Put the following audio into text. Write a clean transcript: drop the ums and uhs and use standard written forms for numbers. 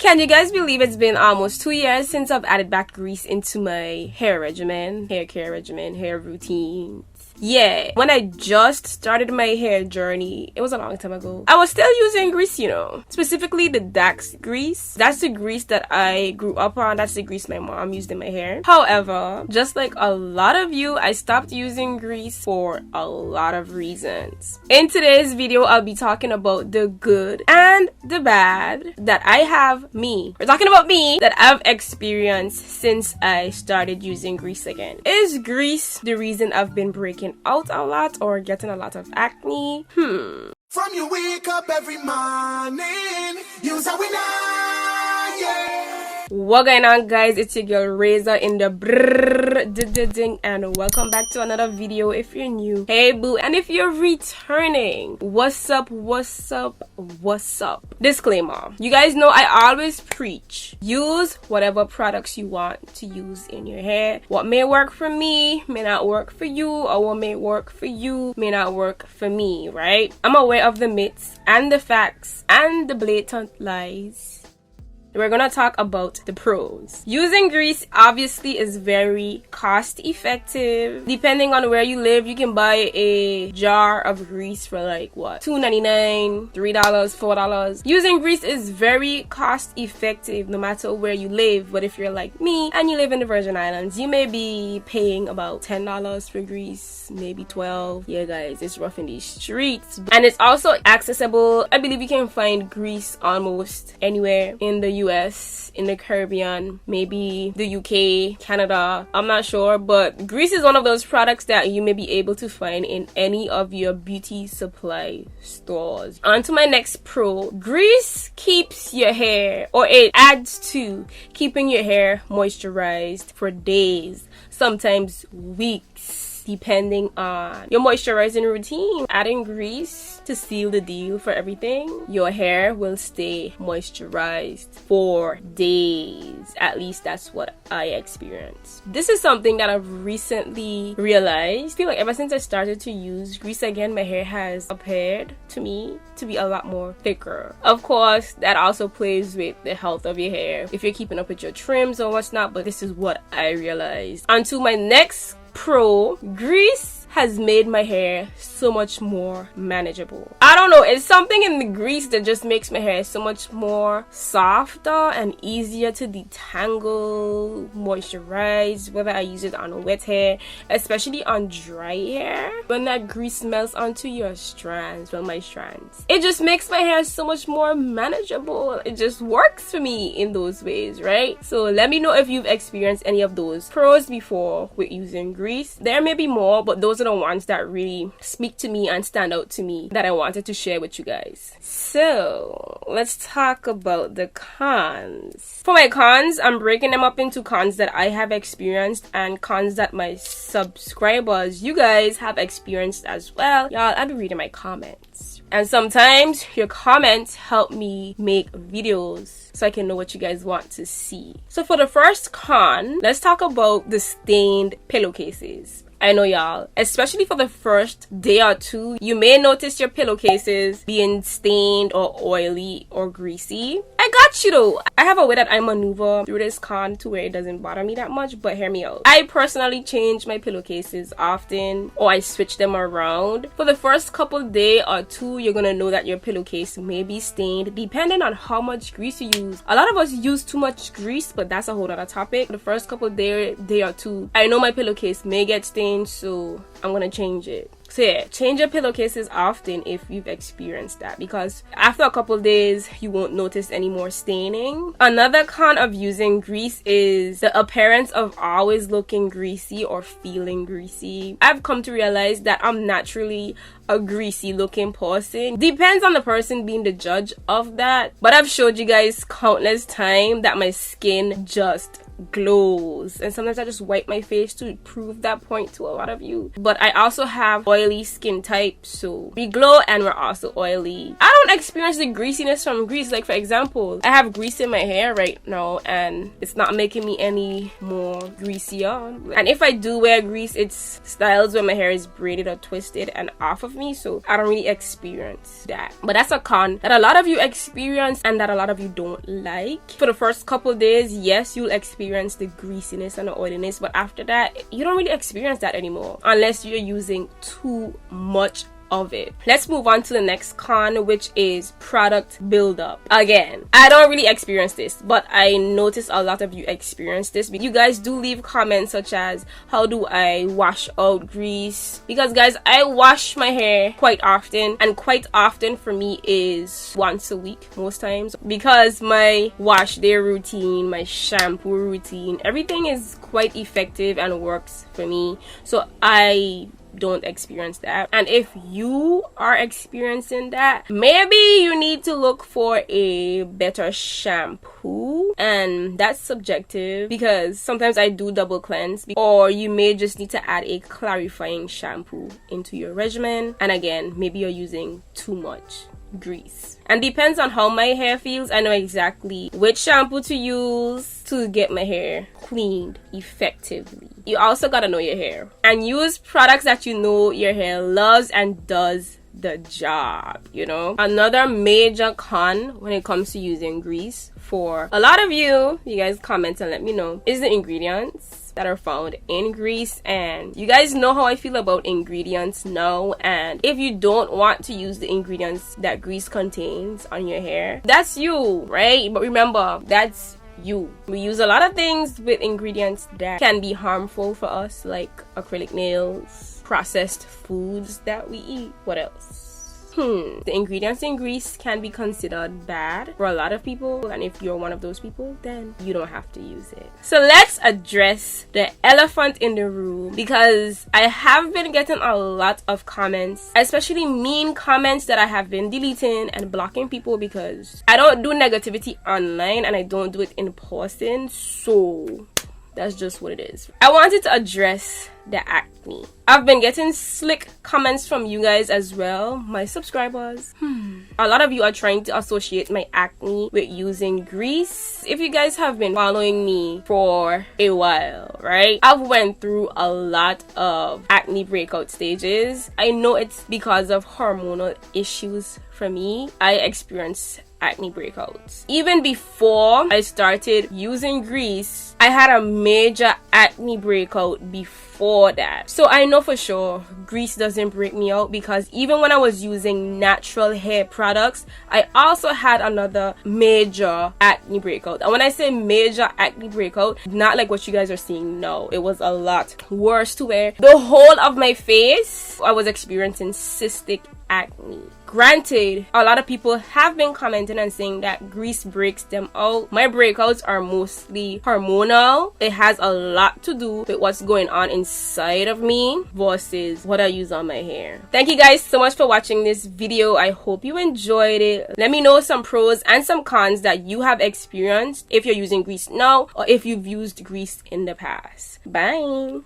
Can you guys believe it's been almost 2 years since I've added back grease into my hair regimen, hair care regimen, hair routine? Yeah, when I just started my hair journey, it was a long time ago, I was still using grease, you know, specifically the Dax grease. That's the grease that I grew up on. That's the grease my mom used in my hair. However, just like a lot of you, I stopped using grease for a lot of reasons. In today's video, I'll be talking about the good and the bad that we're talking about me, that I've experienced since I started using grease again. Is grease the reason I've been breaking out a lot or getting a lot of acne? From you wake up every morning, use a winner, yeah. What going on, guys? It's your girl Razor in the ding, and welcome back to another video. If you're new, hey boo, and if you're returning, what's up? Disclaimer, you guys know I always preach, use whatever products you want to use in your hair. What may work for me may not work for you, or what may work for you may not work for me, right? I'm aware of the myths and the facts and the blatant lies. We're gonna talk about the pros. Using grease obviously is very cost effective. Depending on where you live, you can buy a jar of grease for like what, $2.99, $3, $4. Using grease is very cost effective no matter where you live. But if you're like me and you live in the Virgin Islands, you may be paying about $10 for grease, maybe $12. Yeah guys, it's rough in these streets. And it's also accessible. I believe you can find grease almost anywhere in the US, in the Caribbean, maybe the UK, Canada, I'm not sure, but grease is one of those products that you may be able to find in any of your beauty supply stores. On to my next pro. Grease keeps your hair, or it adds to keeping your hair moisturized for days, sometimes weeks, depending on your moisturizing routine. Adding grease to seal the deal for everything, your hair will stay moisturized for days. At least that's what I experienced. This is something that I've recently realized. I feel like ever since I started to use grease again, my hair has appeared to me to be a lot more thicker. Of course, that also plays with the health of your hair, if you're keeping up with your trims or what's not, but this is what I realized. On to my next pro. Grease has made my hair so much more manageable. I don't know, it's something in the grease that just makes my hair so much more softer and easier to detangle, moisturize, whether I use it on wet hair, especially on dry hair. When that grease melts onto your strands, well, my strands, it just makes my hair so much more manageable. It just works for me in those ways, right? So let me know if you've experienced any of those pros before with using grease. There may be more, but those are the ones that really speak to me and stand out to me that I wanted to share with you guys. So let's talk about the cons. For my cons, I'm breaking them up into cons that I have experienced and cons that my subscribers, you guys, have experienced as well. Y'all, I'll be reading my comments, and sometimes your comments help me make videos so I can know what you guys want to see. So for the first con, let's talk about the stained pillowcases. I know y'all, especially for the first day or two, you may notice your pillowcases being stained or oily or greasy. I got you though. I have a way that I maneuver through this con to where it doesn't bother me that much, but hear me out. I personally change my pillowcases often, or I switch them around. For the first couple day or two, you're gonna know that your pillowcase may be stained depending on how much grease you use. A lot of us use too much grease, but that's a whole other topic. The first couple day or two, I know my pillowcase may get stained, so I'm gonna change it. So yeah, change your pillowcases often if you've experienced that, because after a couple days you won't notice any more staining. Another con of using grease is the appearance of always looking greasy or feeling greasy. I've come to realize that I'm naturally a greasy looking person. Depends on the person being the judge of that, but I've showed you guys countless times that my skin just glows, and sometimes I just wipe my face to prove that point to a lot of you. But I also have oily skin type, so we glow and we're also oily. I don't experience the greasiness from grease. Like for example, I have grease in my hair right now and it's not making me any more greasier. And if I do wear grease, it's styles where my hair is braided or twisted and off of me, so I don't really experience that. But that's a con that a lot of you experience and that a lot of you don't like. For the first couple days, yes, you'll experience the greasiness and the oiliness, but after that you don't really experience that anymore unless you're using too much of it. Let's move on to the next con, which is product buildup. Again, I don't really experience this, but I notice a lot of you experience this. You guys do leave comments such as, how do I wash out grease? Because guys, I wash my hair quite often, and quite often for me is once a week most times, because my wash day routine, my shampoo routine, everything is quite effective and works for me, so I don't experience that. And if you are experiencing that, maybe you need to look for a better shampoo, and that's subjective because sometimes I do double cleanse, or you may just need to add a clarifying shampoo into your regimen, and again, maybe you're using too much grease. And depends on how my hair feels, I know exactly which shampoo to use to get my hair cleaned effectively. You also gotta know your hair and use products that you know your hair loves and does the job, you know. Another major con when it comes to using grease, for a lot of you guys comment and let me know, is the ingredients that are found in grease. And you guys know how I feel about ingredients now, and if you don't want to use the ingredients that grease contains on your hair, that's you, right? But remember, that's you. We use a lot of things with ingredients that can be harmful for us, like acrylic nails, processed foods that we eat. What else? The ingredients in grease can be considered bad for a lot of people, and if you're one of those people, then you don't have to use it. So let's address the elephant in the room, because I have been getting a lot of comments, especially mean comments, that I have been deleting and blocking people because I don't do negativity online and I don't do it in person, so that's just what it is. I wanted to address the acne. I've been getting slick comments from you guys as well, my subscribers. A lot of you are trying to associate my acne with using grease. If you guys have been following me for a while, right, I've went through a lot of acne breakout stages. I know it's because of hormonal issues for me. I experienced acne breakouts. Even before I started using grease, I had a major acne breakout before that. So I know for sure grease doesn't break me out, because even when I was using natural hair products, I also had another major acne breakout. And when I say major acne breakout, not like what you guys are seeing now. It was a lot worse, to where the whole of my face, I was experiencing cystic acne. Granted, a lot of people have been commenting and saying that grease breaks them out. My breakouts are mostly hormonal. It has a lot to do with what's going on inside of me versus what I use on my hair. Thank you guys so much for watching this video. I hope you enjoyed it. Let me know some pros and some cons that you have experienced if you're using grease now, or if you've used grease in the past. Bye.